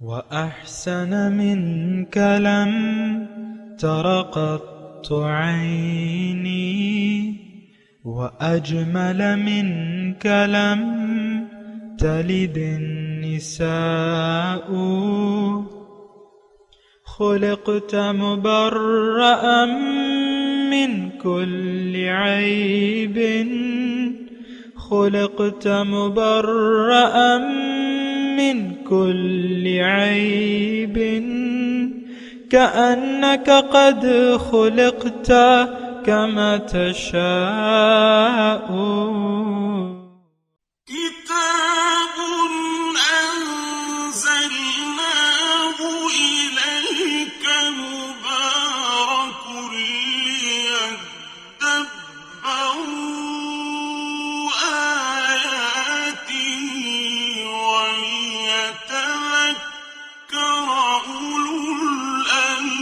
وأحسن منك لم تر قط عيني وأجمل منك لم تلد النساء خلقت مبرأ من كل عيب خلقت مبرأ من كل عيب كأنك قد خلقت كما تشاء كتاب أنزلناه إليك مبارك ليدبروا آياته وليتذكر أولو الألباب.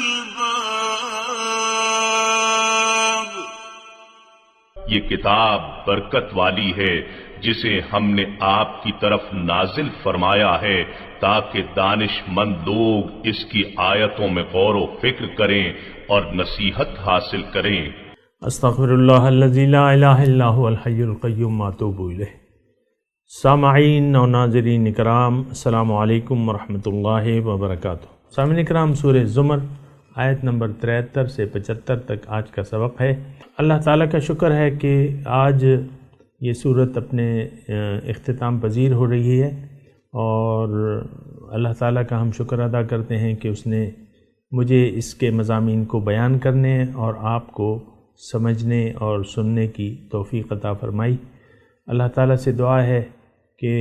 یہ کتاب برکت والی ہے جسے ہم نے آپ کی طرف نازل فرمایا ہے تاکہ دانش مند لوگ اس کی آیتوں میں غور و فکر کریں اور نصیحت حاصل کریں. استغفر اللہ الذی لا الہ الا هو الحی القیوم واتوب الیہ. سامعین و ناظرین اکرام، السلام علیکم ورحمۃ اللہ وبرکاتہ. سامعین اکرام، سورہ زمر آیت نمبر 73 سے 75 تک آج کا سبق ہے. اللہ تعالیٰ کا شکر ہے کہ آج یہ صورت اپنے اختتام پذیر ہو رہی ہے، اور اللہ تعالیٰ کا ہم شکر ادا کرتے ہیں کہ اس نے مجھے اس کے مضامین کو بیان کرنے اور آپ کو سمجھنے اور سننے کی توفیق عطا فرمائی. اللہ تعالیٰ سے دعا ہے کہ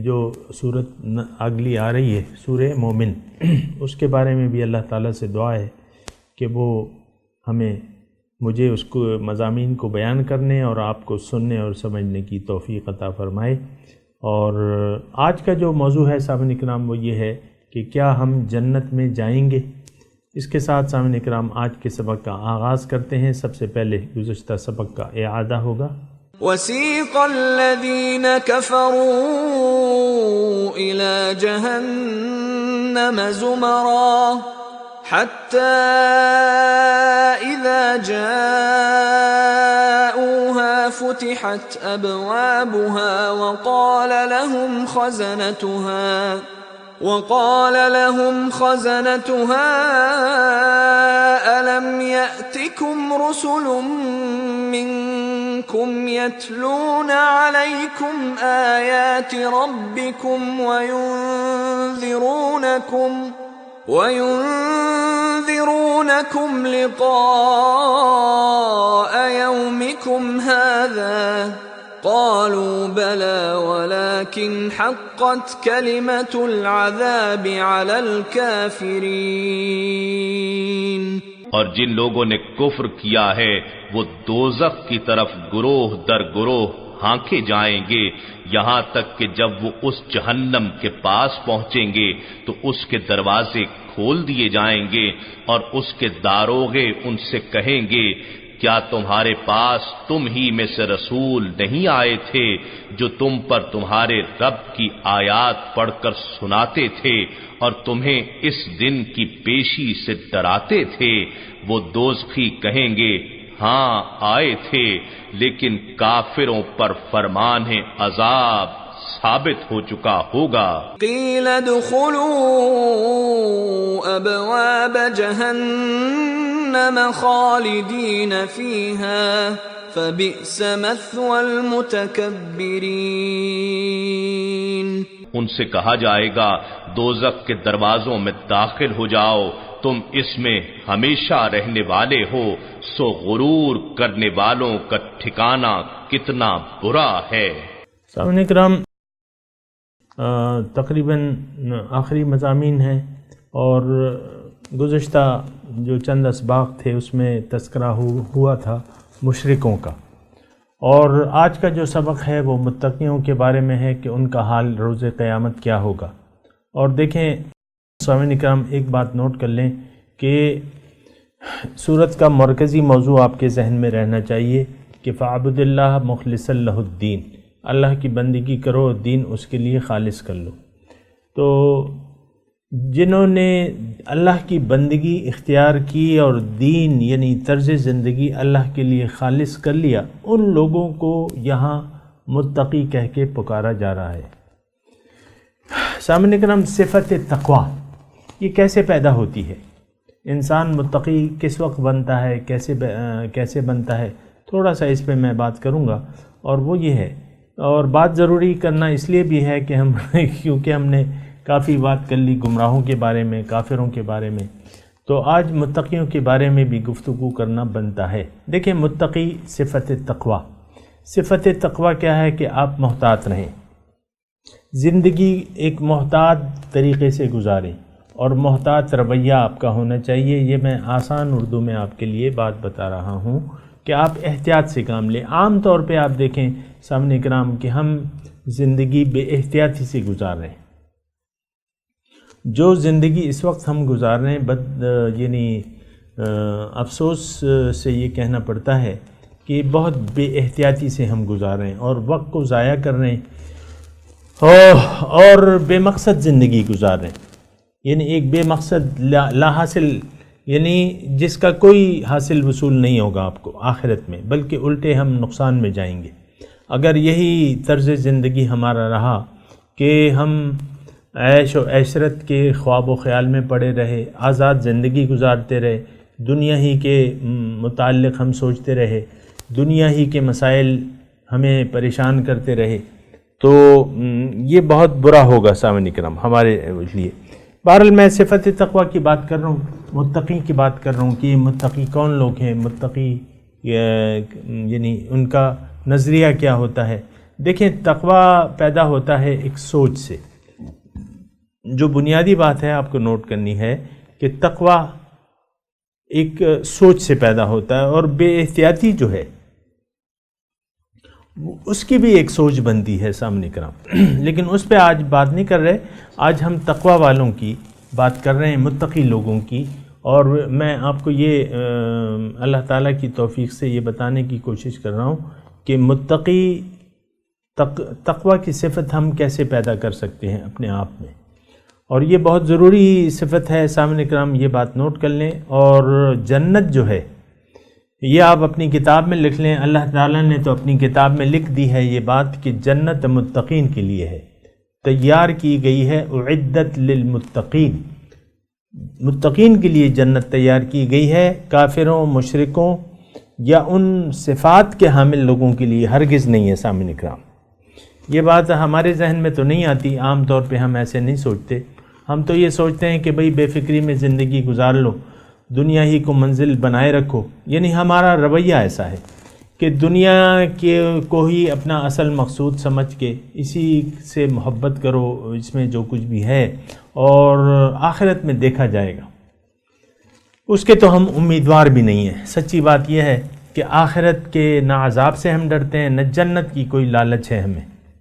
جو صورت اگلی آ رہی ہے سورہ مومن، اس کے بارے میں بھی اللہ تعالیٰ سے دعا ہے کہ وہ مجھے اس کو مضامین کو بیان کرنے اور آپ کو سننے اور سمجھنے کی توفیق عطا فرمائے. اور آج کا جو موضوع ہے سامعین اکرام وہ یہ ہے کہ کیا ہم جنت میں جائیں گے. اس کے ساتھ سامعین اکرام آج کے سبق کا آغاز کرتے ہیں. سب سے پہلے گزشتہ سبق کا اعادہ ہوگا. وَسِيقَ الَّذِينَ كَفَرُوا إِلَى جَهَنَّمَ زُمَرًا حَتَّى إِذَا جَاءُوهَا فُتِحَتْ أَبْوَابُهَا وقال لهم خزنتها ألم يأتكم رسل منكم يتلون عليكم آيات ربكم وينذرونكم لقاء يومكم هذا قالوا بلى ولكن حقت كلمة العذاب على الكافرين. اور جن لوگوں نے کفر کیا ہے وہ دوزخ کی طرف گروہ در گروہ ہانکے جائیں گے، یہاں تک کہ جب وہ اس جہنم کے پاس پہنچیں گے تو اس کے دروازے کھول دیے جائیں گے اور اس کے داروغے ان سے کہیں گے کیا تمہارے پاس تم ہی میں سے رسول نہیں آئے تھے جو تم پر تمہارے رب کی آیات پڑھ کر سناتے تھے اور تمہیں اس دن کی پیشی سے ڈراتے تھے؟ وہ دوزخی کہیں گے ہاں آئے تھے، لیکن کافروں پر فرمان عذاب ثابت ہو چکا ہوگا. قیل ادخلوا ابواب جہنم خالدین فیہا فبئس مثوى المتکبرین. ان سے کہا جائے گا دوزخ کے دروازوں میں داخل ہو جاؤ، تم اس میں ہمیشہ رہنے والے ہو، سو غرور کرنے والوں کا ٹھکانہ کتنا برا ہے. سامعین اکرام، تقریباً آخری مضامین ہیں، اور گزشتہ جو چند اسباق تھے اس میں تذکرہ ہوا تھا مشرکوں کا، اور آج کا جو سبق ہے وہ متقیوں کے بارے میں ہے کہ ان کا حال روز قیامت کیا ہوگا. اور دیکھیں سامعین اکرام، ایک بات نوٹ کر لیں کہ سورت کا مرکزی موضوع آپ کے ذہن میں رہنا چاہیے کہ فَعْبُدِ اللَّهَ مُخْلِصًا لَهُ الدِّينَ، اللہ کی بندگی کرو، دین اس کے لیے خالص کر لو. تو جنہوں نے اللہ کی بندگی اختیار کی اور دین یعنی طرز زندگی اللہ کے لیے خالص کر لیا، ان لوگوں کو یہاں متقی کہہ کے پکارا جا رہا ہے۔ سامعین کرام، صفت تقویٰ یہ کیسے پیدا ہوتی ہے؟ انسان متقی کس وقت بنتا ہے، کیسے بنتا ہے، تھوڑا سا اس پہ میں بات کروں گا، اور وہ یہ ہے، اور بات ضروری کرنا اس لیے بھی ہے کہ کیونکہ ہم نے کافی بات کر لی گمراہوں کے بارے میں، کافروں کے بارے میں، تو آج متقیوں کے بارے میں بھی گفتگو کرنا بنتا ہے۔ دیکھیں، متقی صفت تقویٰ، صفت تقویٰ کیا ہے کہ آپ محتاط رہیں، زندگی ایک محتاط طریقے سے گزاریں، اور محتاط رویہ آپ کا ہونا چاہیے۔ یہ میں آسان اردو میں آپ کے لیے بات بتا رہا ہوں کہ آپ احتیاط سے کام لیں۔ عام طور پہ آپ دیکھیں سامعین کرام کہ ہم زندگی بے احتیاطی سے گزار رہے ہیں۔ جو زندگی اس وقت ہم گزار رہے ہیں افسوس سے یہ کہنا پڑتا ہے کہ بہت بے احتیاطی سے ہم گزار رہے ہیں، اور وقت کو ضائع کر رہے ہیں، اور بے مقصد زندگی گزار رہے ہیں، یعنی ایک بے مقصد لا حاصل، یعنی جس کا کوئی حاصل وصول نہیں ہوگا آپ کو آخرت میں، بلکہ الٹے ہم نقصان میں جائیں گے۔ اگر یہی طرز زندگی ہمارا رہا کہ ہم عیش و عشرت کے خواب و خیال میں پڑے رہے، آزاد زندگی گزارتے رہے، دنیا ہی کے متعلق ہم سوچتے رہے، دنیا ہی کے مسائل ہمیں پریشان کرتے رہے، تو یہ بہت برا ہوگا سامعین کرام ہمارے لیے۔ بہرحال میں صفت تقویٰ کی بات کر رہا ہوں، متقی کی بات کر رہا ہوں کہ یہ متقی کون لوگ ہیں، متقی یعنی ان کا نظریہ کیا ہوتا ہے۔ دیکھیں، تقویٰ پیدا ہوتا ہے ایک سوچ سے۔ جو بنیادی بات ہے آپ کو نوٹ کرنی ہے کہ تقویٰ ایک سوچ سے پیدا ہوتا ہے، اور بے احتیاطی جو ہے اس کی بھی ایک سوچ بنتی ہے سامنے کرام، لیکن اس پہ آج بات نہیں کر رہے۔ آج ہم تقویٰ والوں کی بات کر رہے ہیں، متقی لوگوں کی، اور میں آپ کو یہ اللہ تعالیٰ کی توفیق سے یہ بتانے کی کوشش کر رہا ہوں کہ متقی تقویٰ کی صفت ہم کیسے پیدا کر سکتے ہیں اپنے آپ میں، اور یہ بہت ضروری صفت ہے سامعین کرام، یہ بات نوٹ کر لیں۔ اور جنت جو ہے یہ آپ اپنی کتاب میں لکھ لیں، اللہ تعالیٰ نے تو اپنی کتاب میں لکھ دی ہے یہ بات کہ جنت متقین کے لیے ہے، تیار کی گئی ہے، اعدت للمتقین، متقین کے لیے جنت تیار کی گئی ہے، کافروں، مشرکوں یا ان صفات کے حامل لوگوں کے لیے ہرگز نہیں ہے سامعین اکرام۔ یہ بات ہمارے ذہن میں تو نہیں آتی، عام طور پہ ہم ایسے نہیں سوچتے، ہم تو یہ سوچتے ہیں کہ بھئی بے فکری میں زندگی گزار لو، دنیا ہی کو منزل بنائے رکھو، یعنی ہمارا رویہ ایسا ہے کہ دنیا کو ہی اپنا اصل مقصود سمجھ کے اسی سے محبت کرو، اس میں جو کچھ بھی ہے، اور آخرت میں دیکھا جائے گا۔ اس کے تو ہم امیدوار بھی نہیں ہیں۔ سچی بات یہ ہے کہ آخرت کے نہ عذاب سے ہم ڈرتے ہیں، نہ جنت کی کوئی لالچ ہے ہمیں،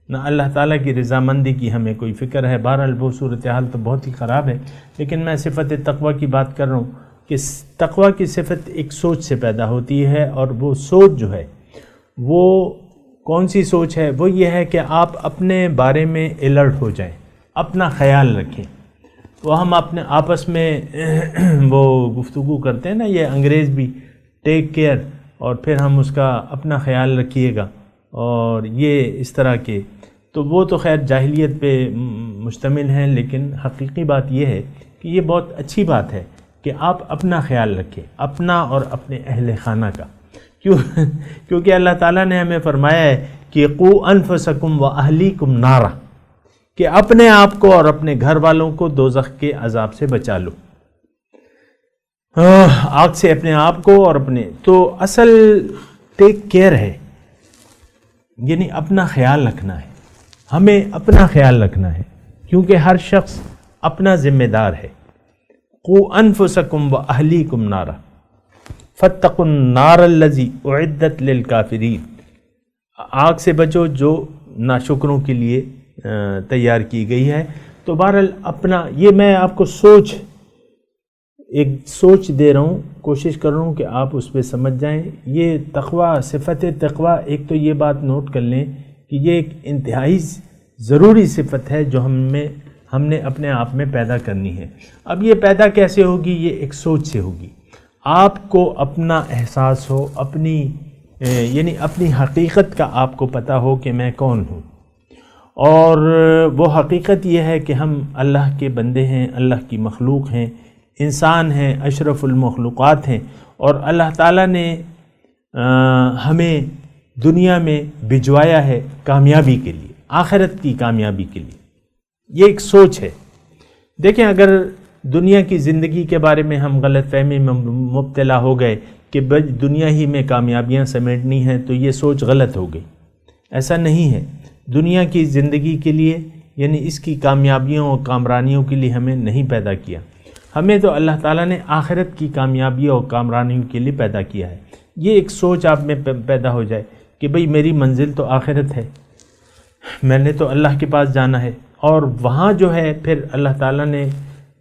نہ اللہ تعالیٰ کی رضامندی کی ہمیں کوئی فکر ہے۔ بہرحال وہ صورتحال تو بہت ہی خراب ہے، لیکن میں صفت تقویٰ کی بات کر رہا ہوں کہ تقویٰ کی صفت ایک سوچ سے پیدا ہوتی ہے، اور وہ سوچ جو ہے وہ کون سی سوچ ہے؟ وہ یہ ہے کہ آپ اپنے بارے میں الرٹ ہو جائیں، اپنا خیال رکھیں۔ وہ ہم اپنے آپس میں وہ گفتگو کرتے ہیں نا، یہ انگریز بھی، ٹیک کیئر، اور پھر ہم اس کا اپنا خیال رکھیے گا، اور یہ اس طرح کے، تو وہ تو خیر جاہلیت پہ مشتمل ہیں، لیکن حقیقی بات یہ ہے کہ یہ بہت اچھی بات ہے کہ آپ اپنا خیال رکھیں، اپنا اور اپنے اہل خانہ کا، کیونکہ اللہ تعالیٰ نے ہمیں فرمایا ہے کہ قوا انفسکم و اہلیکم نارا، کہ اپنے آپ کو اور اپنے گھر والوں کو دوزخ کے عذاب سے بچا لو، آگ سے اپنے آپ کو اور اپنے، تو اصل ٹیک کیئر ہے، یعنی اپنا خیال رکھنا ہے، ہمیں اپنا خیال رکھنا ہے، کیونکہ ہر شخص اپنا ذمہ دار ہے۔ قوا انفسکم و اہلیکم نارا فاتقوا النار الذی اعدت للکافرین، آگ سے بچو جو ناشکروں کے لیے تیار کی گئی ہے۔ تو بہرحال اپنا، یہ میں آپ کو ایک سوچ دے رہا ہوں، کوشش کر رہا ہوں کہ آپ اس پہ سمجھ جائیں۔ یہ تقویٰ، صفت تقویٰ، ایک تو یہ بات نوٹ کر لیں کہ یہ ایک انتہائی ضروری صفت ہے جو ہم نے اپنے آپ میں پیدا کرنی ہے۔ اب یہ پیدا کیسے ہوگی؟ یہ ایک سوچ سے ہوگی۔ آپ کو اپنا احساس ہو، یعنی اپنی حقیقت کا آپ کو پتہ ہو کہ میں کون ہوں، اور وہ حقیقت یہ ہے کہ ہم اللہ کے بندے ہیں، اللہ کی مخلوق ہیں، انسان ہیں، اشرف المخلوقات ہیں، اور اللہ تعالیٰ نے ہمیں دنیا میں بھجوایا ہے کامیابی کے لیے، آخرت کی کامیابی کے لیے۔ یہ ایک سوچ ہے۔ دیکھیں، اگر دنیا کی زندگی کے بارے میں ہم غلط فہمی میں مبتلا ہو گئے کہ دنیا ہی میں کامیابیاں سمیٹنی ہیں، تو یہ سوچ غلط ہو گئی۔ ایسا نہیں ہے۔ دنیا کی زندگی کے لیے، یعنی اس کی کامیابیوں اور کامرانیوں کے لیے ہمیں نہیں پیدا کیا، ہمیں تو اللہ تعالیٰ نے آخرت کی کامیابیوں اور کامرانیوں کے لیے پیدا کیا ہے۔ یہ ایک سوچ آپ میں پیدا ہو جائے کہ بھئی میری منزل تو آخرت ہے، میں نے تو اللہ کے پاس جانا ہے، اور وہاں جو ہے پھر اللہ تعالیٰ نے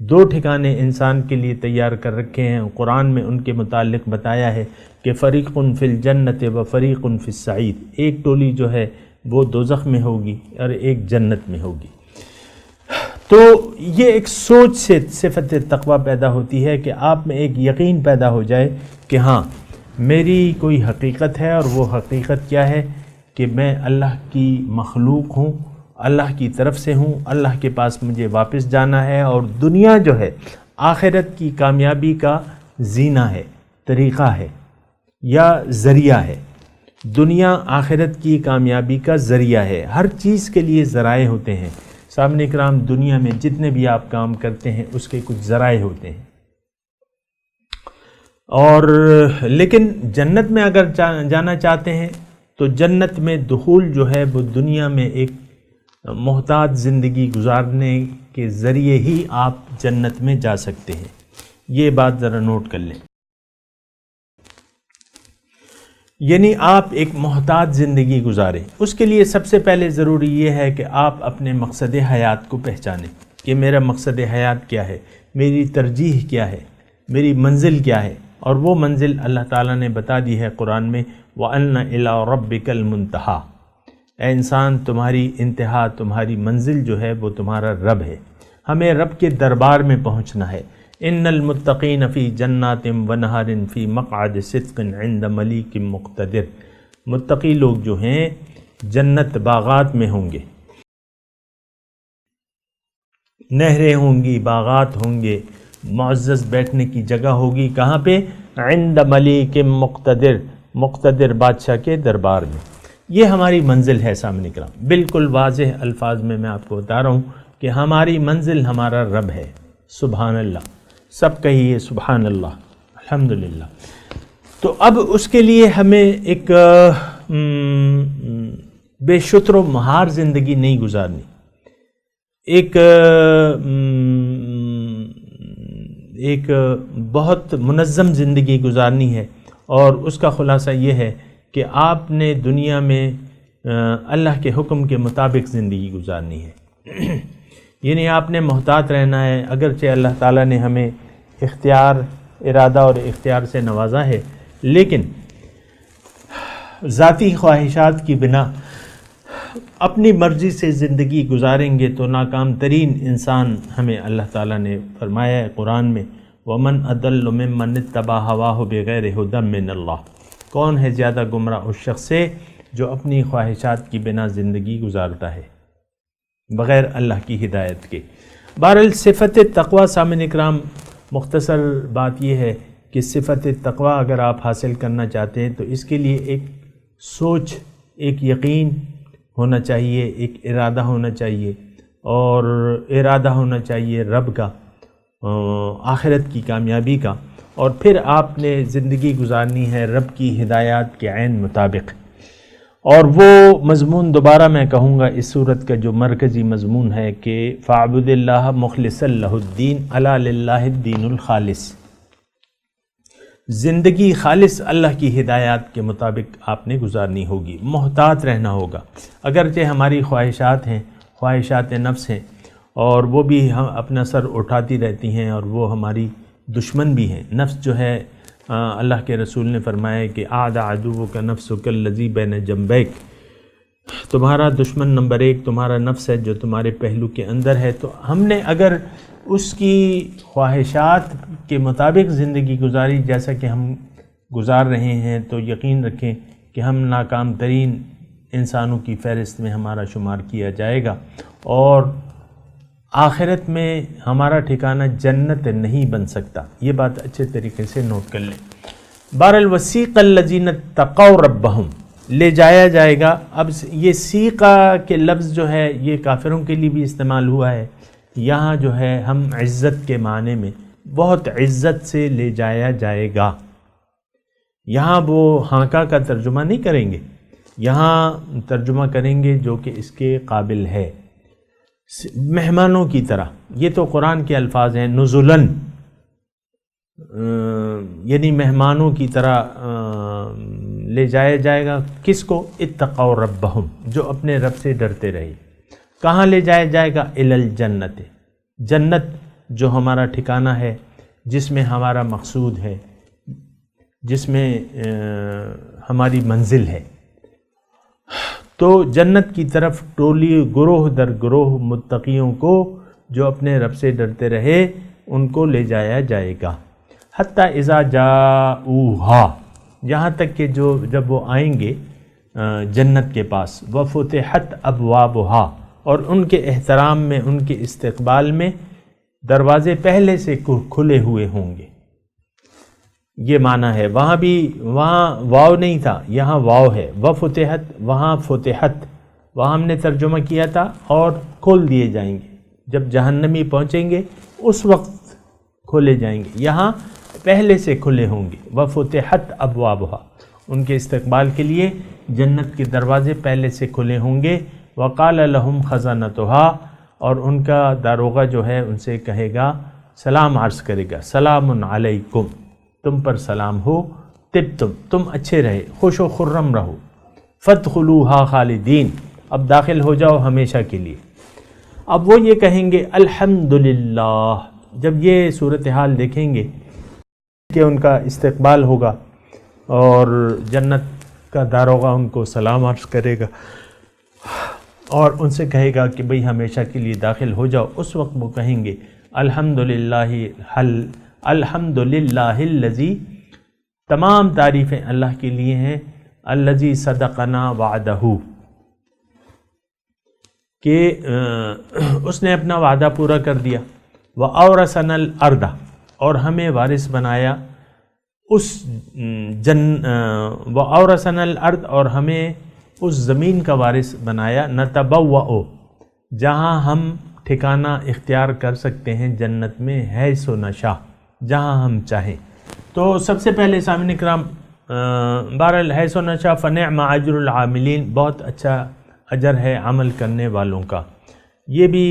2 ٹھکانے انسان کے لیے تیار کر رکھے ہیں۔ قرآن میں ان کے متعلق بتایا ہے کہ فریق فی الجنت و فریق فی السعیر، ایک ٹولی جو ہے وہ دوزخ میں ہوگی اور ایک جنت میں ہوگی۔ تو یہ ایک سوچ سے صفت تقویٰ پیدا ہوتی ہے کہ آپ میں ایک یقین پیدا ہو جائے کہ ہاں میری کوئی حقیقت ہے، اور وہ حقیقت کیا ہے کہ میں اللہ کی مخلوق ہوں، اللہ کی طرف سے ہوں، اللہ کے پاس مجھے واپس جانا ہے، اور دنیا جو ہے آخرت کی کامیابی کا زینہ ہے، طریقہ ہے یا ذریعہ ہے۔ دنیا آخرت کی کامیابی کا ذریعہ ہے۔ ہر چیز کے لیے ذرائع ہوتے ہیں۔ سامنے کرام، دنیا میں جتنے بھی آپ کام کرتے ہیں اس کے کچھ ذرائع ہوتے ہیں، اور لیکن جنت میں اگر جانا چاہتے ہیں تو جنت میں دخول جو ہے وہ دنیا میں ایک محتاط زندگی گزارنے کے ذریعے ہی آپ جنت میں جا سکتے ہیں۔ یہ بات ذرا نوٹ کر لیں۔ یعنی آپ ایک محتاط زندگی گزاریں، اس کے لیے سب سے پہلے ضروری یہ ہے کہ آپ اپنے مقصد حیات کو پہچانیں کہ میرا مقصد حیات کیا ہے، میری ترجیح کیا ہے، میری منزل کیا ہے، اور وہ منزل اللہ تعالیٰ نے بتا دی ہے قرآن میں، وَأَنَّ إِلَىٰ رَبِّكَ الْمُنْتَهَىٰ، اے انسان تمہاری انتہا، تمہاری منزل جو ہے وہ تمہارا رب ہے۔ ہمیں رب کے دربار میں پہنچنا ہے۔ ان المتقین فی جنات ونہر فی مقعد صدق عند ملیک مقتدر، متقی لوگ جو ہیں جنت باغات میں ہوں گے، نہریں ہوں گی، باغات ہوں گے، معزز بیٹھنے کی جگہ ہوگی، کہاں پہ؟ عند ملیک مقتدر، مقتدر بادشاہ کے دربار میں۔ یہ ہماری منزل ہے سامنے کرام۔ بالکل واضح الفاظ میں آپ کو بتا رہا ہوں کہ ہماری منزل ہمارا رب ہے۔ سبحان اللہ، سب کہیے سبحان اللہ، الحمدللہ۔ تو اب اس کے لیے ہمیں ایک بے شتر و مہار زندگی نہیں گزارنی، ایک بہت منظم زندگی گزارنی ہے، اور اس کا خلاصہ یہ ہے کہ آپ نے دنیا میں اللہ کے حکم کے مطابق زندگی گزارنی ہے۔ یعنی آپ نے محتاط رہنا ہے، اگرچہ اللہ تعالیٰ نے ہمیں اختیار، ارادہ اور اختیار سے نوازا ہے، لیکن ذاتی خواہشات کی بنا اپنی مرضی سے زندگی گزاریں گے تو ناکام ترین انسان ہمیں اللہ تعالیٰ نے فرمایا ہے قرآن میں، وَمَنْ أَضَلُّ مِمَّنِ اتَّبَعَ هَوَاهُ بِغَيْرِ هُدًى مِّنَ اللَّهِ، کون ہے زیادہ گمراہ اس شخص سے جو اپنی خواہشات کی بنا زندگی گزارتا ہے بغیر اللہ کی ہدایت کے۔ بہرحال صفت تقویٰ، سامعین اکرام، مختصر بات یہ ہے کہ صفت تقویٰ اگر آپ حاصل کرنا چاہتے ہیں تو اس کے لیے ایک سوچ، ایک یقین ہونا چاہیے، ایک ارادہ ہونا چاہیے، اور ارادہ ہونا چاہیے رب کا، آخرت کی کامیابی کا، اور پھر آپ نے زندگی گزارنی ہے رب کی ہدایات کے عین مطابق۔ اور وہ مضمون دوبارہ میں کہوں گا، اس صورت کا جو مرکزی مضمون ہے کہ فَاعْبُدِ اللَّهَ مُخْلِصًا لَهُ الدِّينَ أَلَا لِلَّهِ الدِّينُ الْخَالِص، زندگی خالص اللہ کی ہدایات کے مطابق آپ نے گزارنی ہوگی، محتاط رہنا ہوگا۔ اگرچہ ہماری خواہشات ہیں، خواہشات نفس ہیں، اور وہ بھی ہم اپنا سر اٹھاتی رہتی ہیں، اور وہ ہماری دشمن بھی ہیں۔ نفس جو ہے، اللہ کے رسول نے فرمایا کہ اعدى عدوك نفسك الذي بين جنبيك، تمہارا دشمن نمبر 1 تمہارا نفس ہے جو تمہارے پہلو کے اندر ہے. تو ہم نے اگر اس کی خواہشات کے مطابق زندگی گزاری جیسا کہ ہم گزار رہے ہیں تو یقین رکھیں کہ ہم ناکام ترین انسانوں کی فہرست میں ہمارا شمار کیا جائے گا، اور آخرت میں ہمارا ٹھکانہ جنت نہیں بن سکتا. یہ بات اچھے طریقے سے نوٹ کر لیں. بہرحال الذین اتقوا ربہم لے جایا جائے گا. اب یہ سیقہ کے لفظ جو ہے یہ کافروں کے لیے بھی استعمال ہوا ہے. یہاں جو ہے ہم عزت کے معنی میں بہت عزت سے لے جایا جائے گا. یہاں وہ ہانکا کا ترجمہ نہیں کریں گے، یہاں ترجمہ کریں گے جو کہ اس کے قابل ہے، مہمانوں کی طرح. یہ تو قرآن کے الفاظ ہیں، نزلاً یعنی مہمانوں کی طرح لے جایا جائے گا. کس کو؟ اتقوا ربہم، جو اپنے رب سے ڈرتے رہے. کہاں لے جایا جائے گا؟ الی الجنت، جنت جو ہمارا ٹھکانہ ہے، جس میں ہمارا مقصود ہے، جس میں ہماری منزل ہے. تو جنت کی طرف ٹولی گروہ در گروہ متقیوں کو جو اپنے رب سے ڈرتے رہے ان کو لے جایا جائے گا. حتی اذا جاؤہا، یہاں تک کہ جب وہ آئیں گے جنت کے پاس، وفتحت ابوابہا، اور ان کے احترام میں، ان کے استقبال میں دروازے پہلے سے کھلے ہوئے ہوں گے. یہ معنی ہے. وہاں واو نہیں تھا، یہاں واو ہے. وفتحت، وہاں فتحت، وہاں ہم نے ترجمہ کیا تھا اور کھول دیے جائیں گے. جب جہنمی پہنچیں گے اس وقت کھولے جائیں گے، یہاں پہلے سے کھلے ہوں گے. وفتحت ابوابہا، ان کے استقبال کے لیے جنت کے دروازے پہلے سے کھلے ہوں گے. وقال لہم خزنتہا، اور ان کا داروغہ جو ہے ان سے کہے گا، سلام عرض کرے گا، سلام علیکم، تم پر سلام ہو، تم اچھے رہے، خوش و خرم رہو. فادخلوہا خالدین، اب داخل ہو جاؤ ہمیشہ کے لیے. اب وہ یہ کہیں گے الحمدللہ، جب یہ صورتحال دیکھیں گے کہ ان کا استقبال ہوگا اور جنت کا داروغہ ان کو سلام عرض کرے گا اور ان سے کہے گا کہ بھئی ہمیشہ کے لیے داخل ہو جاؤ. اس وقت وہ کہیں گے الحمدللہ الذی، تمام تعریفیں اللہ کے لیے ہیں، الذی صدقنا وعدہ، کہ اس نے اپنا وعدہ پورا کر دیا. وَأَوْرَثَنَا الْأَرْضَ، اور ہمیں وارث بنایا اس وَأَوْرَثَنَا الْأَرْضَ، اور ہمیں اس زمین کا وارث بنایا. نَتَبَوَّأُ، جہاں ہم ٹھکانہ اختیار کر سکتے ہیں جنت میں، حیث نشاء، جہاں ہم چاہیں. تو سب سے پہلے سامعین کرام، بہرحال حیث نشاء فنعم اجر العاملین، بہت اچھا اجر ہے عمل کرنے والوں کا. یہ بھی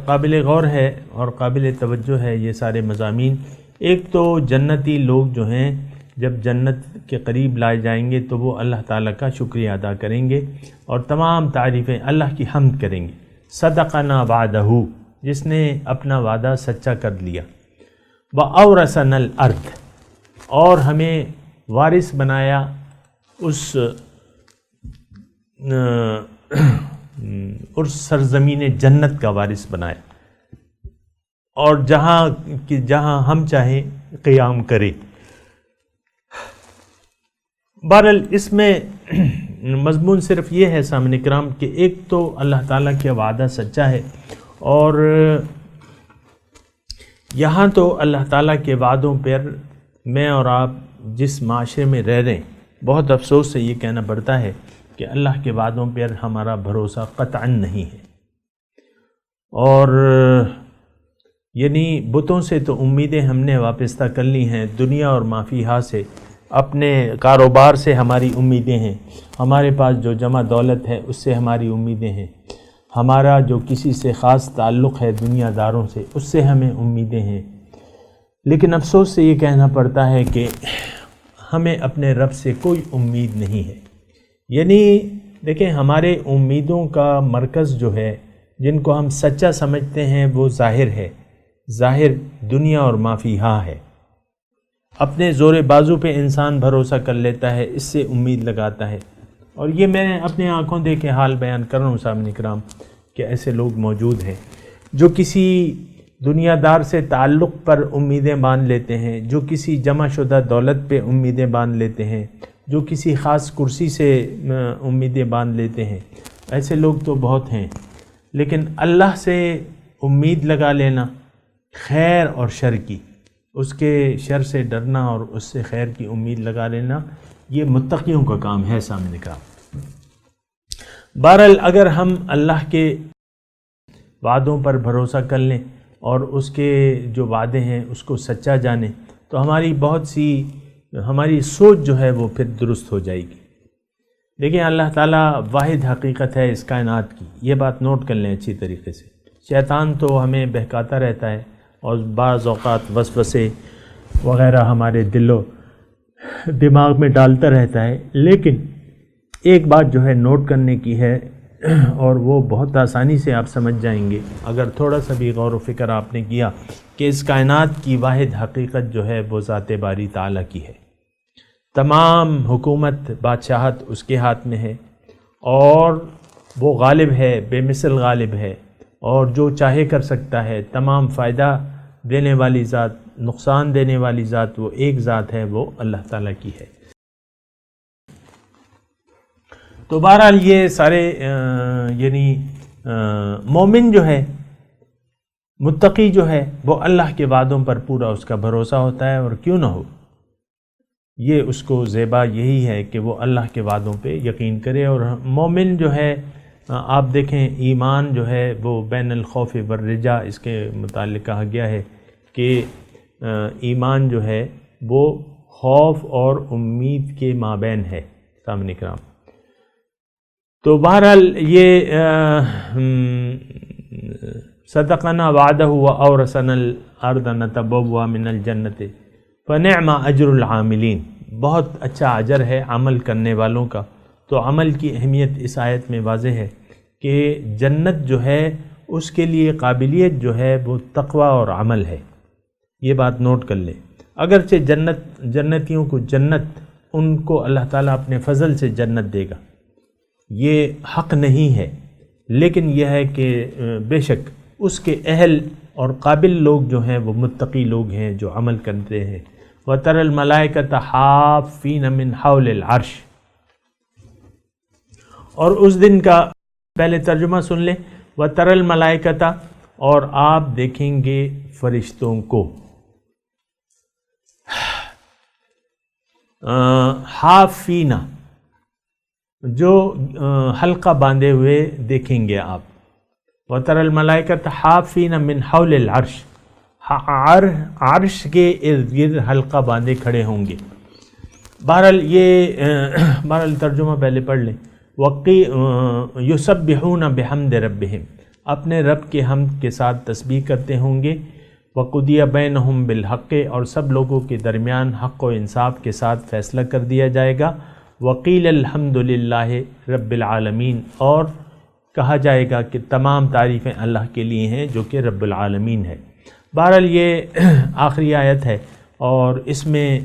قابل غور ہے اور قابل توجہ ہے یہ سارے مضامین. ایک تو جنتی لوگ جو ہیں جب جنت کے قریب لائے جائیں گے تو وہ اللہ تعالیٰ کا شکریہ ادا کریں گے اور تمام تعریفیں اللہ کی حمد کریں گے. صدقنا وعدہ، جس نے اپنا وعدہ سچا کر لیا. وَأَوْرَثَنَا الْأَرْضَ، اور ہمیں وارث بنایا اس سرزمین جنت کا وارث بنایا، اور جہاں ہم چاہیں قیام کرے. بہرحال اس میں مضمون صرف یہ ہے سامعین کرام کہ ایک تو اللہ تعالیٰ کا وعدہ سچا ہے، اور یہاں تو اللہ تعالیٰ کے وعدوں پر میں اور آپ جس معاشرے میں رہ رہے ہیں، بہت افسوس سے یہ کہنا پڑتا ہے کہ اللہ کے وعدوں پر ہمارا بھروسہ قطعاً نہیں ہے. اور یعنی بتوں سے تو امیدیں ہم نے وابستہ کر لی ہیں، دنیا اور ما فیہا سے، اپنے کاروبار سے ہماری امیدیں ہیں، ہمارے پاس جو جمع دولت ہے اس سے ہماری امیدیں ہیں، ہمارا جو کسی سے خاص تعلق ہے دنیا داروں سے اس سے ہمیں امیدیں ہیں. لیکن افسوس سے یہ کہنا پڑتا ہے کہ ہمیں اپنے رب سے کوئی امید نہیں ہے. یعنی دیکھیں، ہمارے امیدوں کا مرکز جو ہے، جن کو ہم سچا سمجھتے ہیں، وہ ظاہر ہے، ظاہر دنیا اور ما فیہا ہے. اپنے زور بازو پہ انسان بھروسہ کر لیتا ہے، اس سے امید لگاتا ہے. اور یہ میں اپنے آنکھوں دیکھے حال بیان کر رہا ہوں سامعین کرام کہ ایسے لوگ موجود ہیں جو کسی دنیا دار سے تعلق پر امیدیں باندھ لیتے ہیں، جو کسی جمع شدہ دولت پہ امیدیں باندھ لیتے ہیں، جو کسی خاص کرسی سے امیدیں باندھ لیتے ہیں. ایسے لوگ تو بہت ہیں، لیکن اللہ سے امید لگا لینا خیر اور شر کی، اس کے شر سے ڈرنا اور اس سے خیر کی امید لگا لینا، یہ متقیوں کا کام ہے سامنے کا. بہرحال اگر ہم اللہ کے وعدوں پر بھروسہ کر لیں اور اس کے جو وعدے ہیں اس کو سچا جانیں تو ہماری سوچ جو ہے وہ پھر درست ہو جائے گی. دیکھیں اللہ تعالیٰ واحد حقیقت ہے اس کائنات کی، یہ بات نوٹ کر لیں اچھی طریقے سے. شیطان تو ہمیں بہکاتا رہتا ہے اور بعض اوقات وسوسے وغیرہ ہمارے دل و دماغ میں ڈالتا رہتا ہے، لیکن ایک بات جو ہے نوٹ کرنے کی ہے اور وہ بہت آسانی سے آپ سمجھ جائیں گے اگر تھوڑا سا بھی غور و فکر آپ نے کیا کہ اس کائنات کی واحد حقیقت جو ہے وہ ذات باری تعالیٰ کی ہے. تمام حکومت بادشاہت اس کے ہاتھ میں ہے اور وہ غالب ہے، بے مثل غالب ہے اور جو چاہے کر سکتا ہے. تمام فائدہ دینے والی ذات، نقصان دینے والی ذات وہ ایک ذات ہے، وہ اللہ تعالیٰ کی ہے. تو بہرحال یہ سارے یعنی مومن جو ہے، متقی جو ہے، وہ اللہ کے وعدوں پر پورا اس کا بھروسہ ہوتا ہے، اور کیوں نہ ہو، یہ اس کو زیبا یہی ہے کہ وہ اللہ کے وعدوں پہ یقین کرے. اور مومن جو ہے آپ دیکھیں ایمان جو ہے وہ بین الخوف والرجا، اس کے متعلق کہا گیا ہے کہ ایمان جو ہے وہ خوف اور امید کے مابین ہے سامعین کرام. تو بہرحال یہ صدقنا وعدہ واورثنا الارض نتبوأ من الجنت فنعم اجر العاملین. بہت اچھا اجر ہے عمل کرنے والوں کا. تو عمل کی اہمیت اس آیت میں واضح ہے کہ جنت جو ہے اس کے لیے قابلیت جو ہے وہ تقوی اور عمل ہے. یہ بات نوٹ کر لیں. اگرچہ جنتیوں کو جنت ان کو اللہ تعالیٰ اپنے فضل سے جنت دے گا، یہ حق نہیں ہے، لیکن یہ ہے کہ بے شک اس کے اہل اور قابل لوگ جو ہیں وہ متقی لوگ ہیں جو عمل کرتے ہیں. وَتَرَى الْمَلَائِكَةَ حَافِّينَ مِنْ حَوْلِ الْعَرْشِ. اور اس دن کا پہلے ترجمہ سن لیں. وَتَرَى الْمَلَائِكَةَ، اور آپ دیکھیں گے فرشتوں کو. حافینہ، جو حلقہ باندھے ہوئے دیکھیں گے آپ. وَتَرَى الْمَلَائِكَةَ حَافِينَ مِنْ حَوْلِ الْعَرْشِ، عرش کے ارد گرد حلقہ باندھے کھڑے ہوں گے. بہرحال ترجمہ پہلے پڑھ لیں. یسبحون بحمد ربہم، اپنے رب کے حمد کے ساتھ تسبیح کرتے ہوں گے. وقضی بینہم بالحق، اور سب لوگوں کے درمیان حق و انصاف کے ساتھ فیصلہ کر دیا جائے گا. وقیل الحمد للہ رب العالمین، اور کہا جائے گا کہ تمام تعریفیں اللہ کے لیے ہیں جو کہ رب العالمین ہے. بہرحال یہ آخری آیت ہے اور اس میں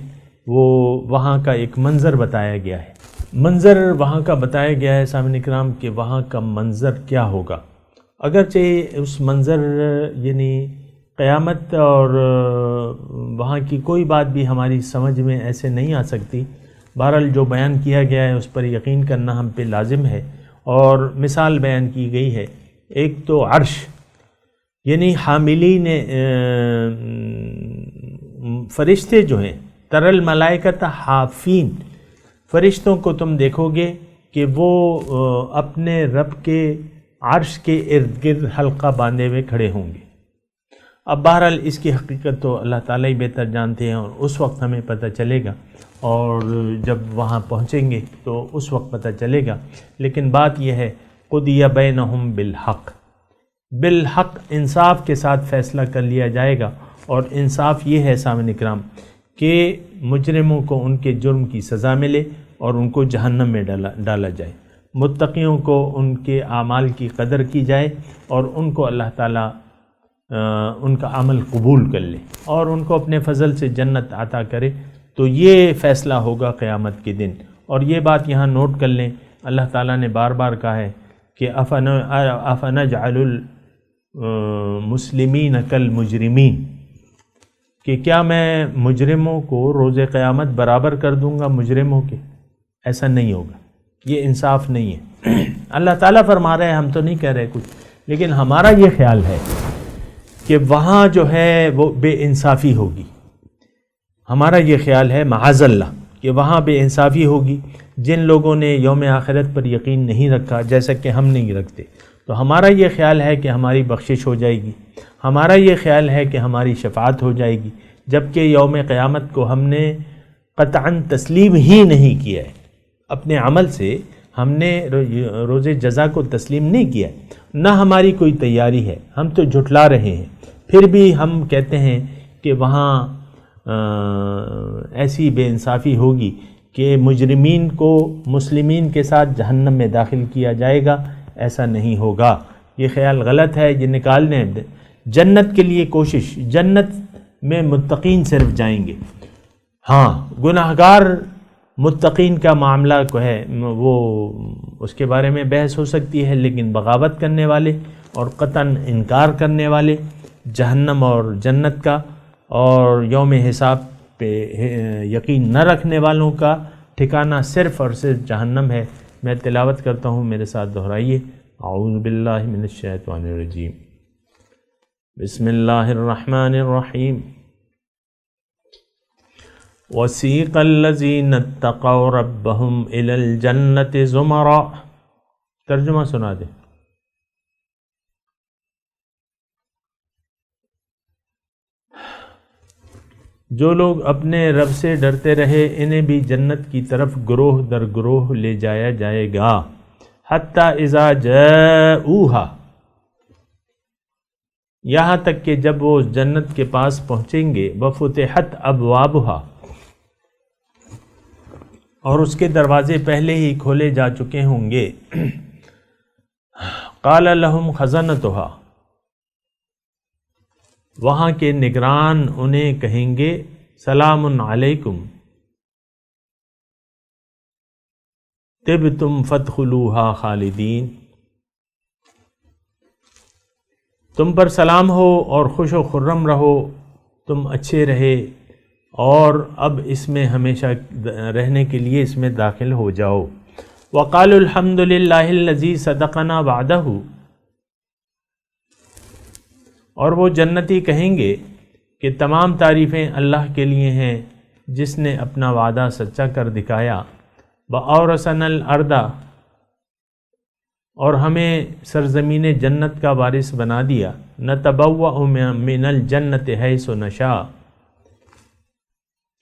وہ وہاں کا ایک منظر بتایا گیا ہے. منظر وہاں کا بتایا گیا ہے سامعین اکرام کہ وہاں کا منظر کیا ہوگا. اگرچہ اس منظر یعنی قیامت اور وہاں کی کوئی بات بھی ہماری سمجھ میں ایسے نہیں آ سکتی. بہرحال جو بیان کیا گیا ہے اس پر یقین کرنا ہم پہ لازم ہے. اور مثال بیان کی گئی ہے. ایک تو عرش، یعنی حاملین فرشتے جو ہیں، تر الملائکۃ حافین، فرشتوں کو تم دیکھو گے کہ وہ اپنے رب کے عرش کے ارد گرد حلقہ باندھے ہوئے کھڑے ہوں گے. اب بہرحال اس کی حقیقت تو اللہ تعالیٰ ہی بہتر جانتے ہیں اور اس وقت ہمیں پتہ چلے گا، اور جب وہاں پہنچیں گے تو اس وقت پتہ چلے گا. لیکن بات یہ ہے قضی بینہم بالحق، بالحق انصاف کے ساتھ فیصلہ کر لیا جائے گا. اور انصاف یہ ہے سامعین اکرام کہ مجرموں کو ان کے جرم کی سزا ملے اور ان کو جہنم میں ڈالا جائے. متقیوں کو ان کے اعمال کی قدر کی جائے اور ان کو اللہ تعالیٰ ان کا عمل قبول کر لے اور ان کو اپنے فضل سے جنت عطا کرے. تو یہ فیصلہ ہوگا قیامت کے دن. اور یہ بات یہاں نوٹ کر لیں اللہ تعالیٰ نے بار بار کہا ہے کہ افنجعل المسلمین کالمجرمین، کہ کیا میں مجرموں کو روز قیامت برابر کر دوں گا مجرموں کے؟ ایسا نہیں ہوگا، یہ انصاف نہیں ہے۔ اللہ تعالیٰ فرما رہے ہیں، ہم تو نہیں کہہ رہے کچھ، لیکن ہمارا یہ خیال ہے کہ وہاں جو ہے وہ بے انصافی ہوگی۔ ہمارا یہ خیال ہے معاذ اللہ کہ وہاں بے انصافی ہوگی۔ جن لوگوں نے یوم آخرت پر یقین نہیں رکھا، جیسا کہ ہم نہیں رکھتے، تو ہمارا یہ خیال ہے کہ ہماری بخشش ہو جائے گی، ہمارا یہ خیال ہے کہ ہماری شفاعت ہو جائے گی، جبکہ یوم قیامت کو ہم نے قطعاً تسلیم ہی نہیں کیا ہے۔ اپنے عمل سے ہم نے روز جزا کو تسلیم نہیں کیا، نہ ہماری کوئی تیاری ہے، ہم تو جھٹلا رہے ہیں۔ پھر بھی ہم کہتے ہیں کہ وہاں ایسی بے انصافی ہوگی کہ مجرمین کو مسلمین کے ساتھ جہنم میں داخل کیا جائے گا، ایسا نہیں ہوگا۔ یہ خیال غلط ہے، یہ نکالنے۔ جنت کے لیے کوشش، جنت میں متقین صرف جائیں گے۔ ہاں، گناہگار متقین کا معاملہ کو ہے وہ اس کے بارے میں بحث ہو سکتی ہے، لیکن بغاوت کرنے والے اور قطعاً انکار کرنے والے جہنم اور جنت کا اور یوم حساب پہ یقین نہ رکھنے والوں کا ٹھکانہ صرف اور صرف جہنم ہے۔ میں تلاوت کرتا ہوں، میرے ساتھ دہرائیے۔ اعوذ باللہ من الشیطان الرجیم، بسم اللہ الرحمن الرحیم۔ وَسِيقَ الَّذِينَ اتَّقَوْا رَبَّهُمْ إِلَى الْجَنَّةِ زُمَرًا۔ ترجمہ سنا دیں۔ جو لوگ اپنے رب سے ڈرتے رہے انہیں بھی جنت کی طرف گروہ در گروہ لے جایا جائے گا۔ حَتَّى إِذَا جَاءُوهَا، یہاں تک کہ جب وہ جنت کے پاس پہنچیں گے، وَفُتِحَتْ أَبْوَابُهَا، اور اس کے دروازے پہلے ہی کھولے جا چکے ہوں گے۔ قَالَ لَهُمْ خَزَنَتُهَا، وہاں کے نگران انہیں کہیں گے سلام علیکم، طبتم فادخلوها خالدین، تم پر سلام ہو اور خوش و خرم رہو، تم اچھے رہے اور اب اس میں ہمیشہ رہنے کے لیے اس میں داخل ہو جاؤ۔ وقالوا الحمد للہ الذی صدقنا وعدہ، اور وہ جنتی کہیں گے کہ تمام تعریفیں اللہ کے لیے ہیں جس نے اپنا وعدہ سچا کر دکھایا۔ وَأَوْرَثَنَا الْأَرْضَ، اور ہمیں سرزمین جنت کا وارث بنا دیا۔ نَتَبَوَّأُ مِنَ الْجَنَّةِ حَيْثُ نَشَاءُ،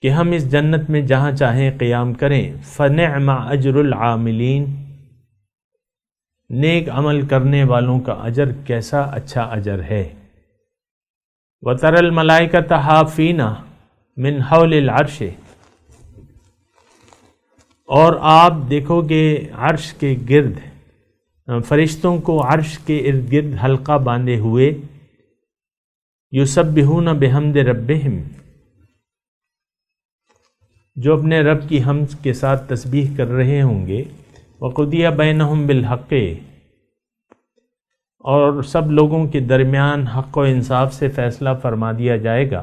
کہ ہم اس جنت میں جہاں چاہیں قیام کریں۔ فَنِعْمَ أَجْرُ الْعَامِلِينَ، نیک عمل کرنے والوں کا اجر کیسا اچھا اجر ہے۔ وَتَرَى الْمَلَائِكَةَ حَافِينَ مِنْ حَوْلِ الْعَرْشِ، اور آپ دیکھو گے عرش کے گرد فرشتوں کو عرش کے ارد گرد حلقہ باندھے ہوئے۔ یسبحون بحمد ربہم، جو اپنے رب کی حمد کے ساتھ تسبیح کر رہے ہوں گے۔ وقضی بینہم بالحق، اور سب لوگوں کے درمیان حق و انصاف سے فیصلہ فرما دیا جائے گا۔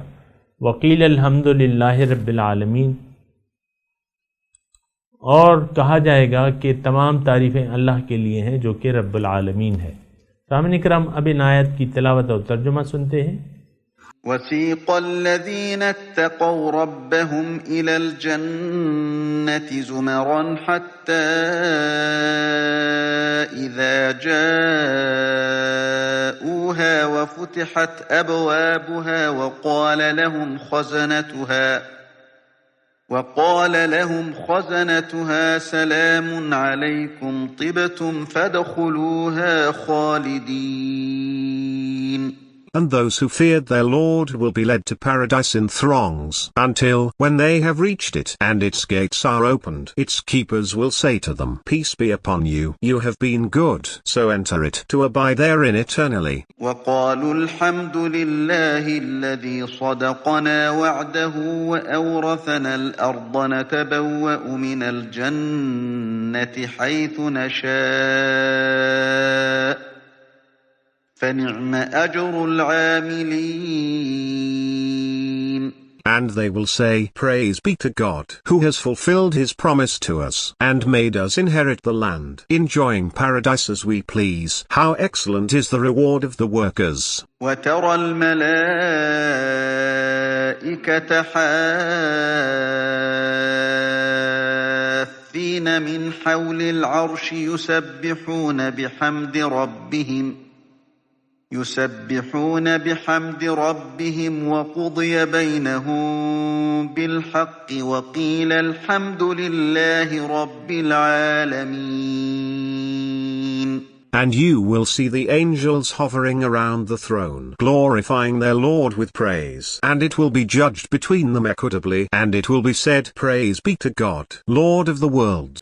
وقیل الحمد للہ رب العالمین، اور کہا جائے گا کہ تمام تعریفیں اللہ کے لیے ہیں جو کہ رب العالمین ہے۔ سامعین کرام، اب ان آیت کی تلاوت اور ترجمہ سنتے ہیں۔ وَسِيقَ الَّذِينَ اتَّقَوْا رَبَّهُمْ إِلَى الْجَنَّةِ زُمَرًا حَتَّى إِذَا جَاءُوهَا وَفُتِحَتْ أَبْوَابُهَا وَقَالَ لَهُمْ خَزَنَتُهَا سَلَامٌ عَلَيْكُمْ طِبْتُمْ فَادْخُلُوهَا خَالِدِينَ۔ and those who feared their Lord will be led to paradise in throngs, until, when they have reached it and its gates are opened, its keepers will say to them, Peace be upon you, you have been good, so enter it, to abide therein eternally. وقالوا الحمد لله الذي صدقنا وعده وأورثنا الأرض نتبوأ من الجنة حيث نشاء فنعم أجر العاملين. And they will say, Praise be to God, who has fulfilled his promise to us, and made us inherit the land, enjoying paradise as we please. How excellent is the reward of the workers. وترى الملائكة حافين من حول العرش يسبحون بحمد ربهم وقضي بينهم بالحق وقيل الحمد لله رب العالمين. And you will see the angels hovering around the throne, glorifying their Lord with praise, and it will be judged between them equitably, and it will be said, Praise be to God, Lord of the world.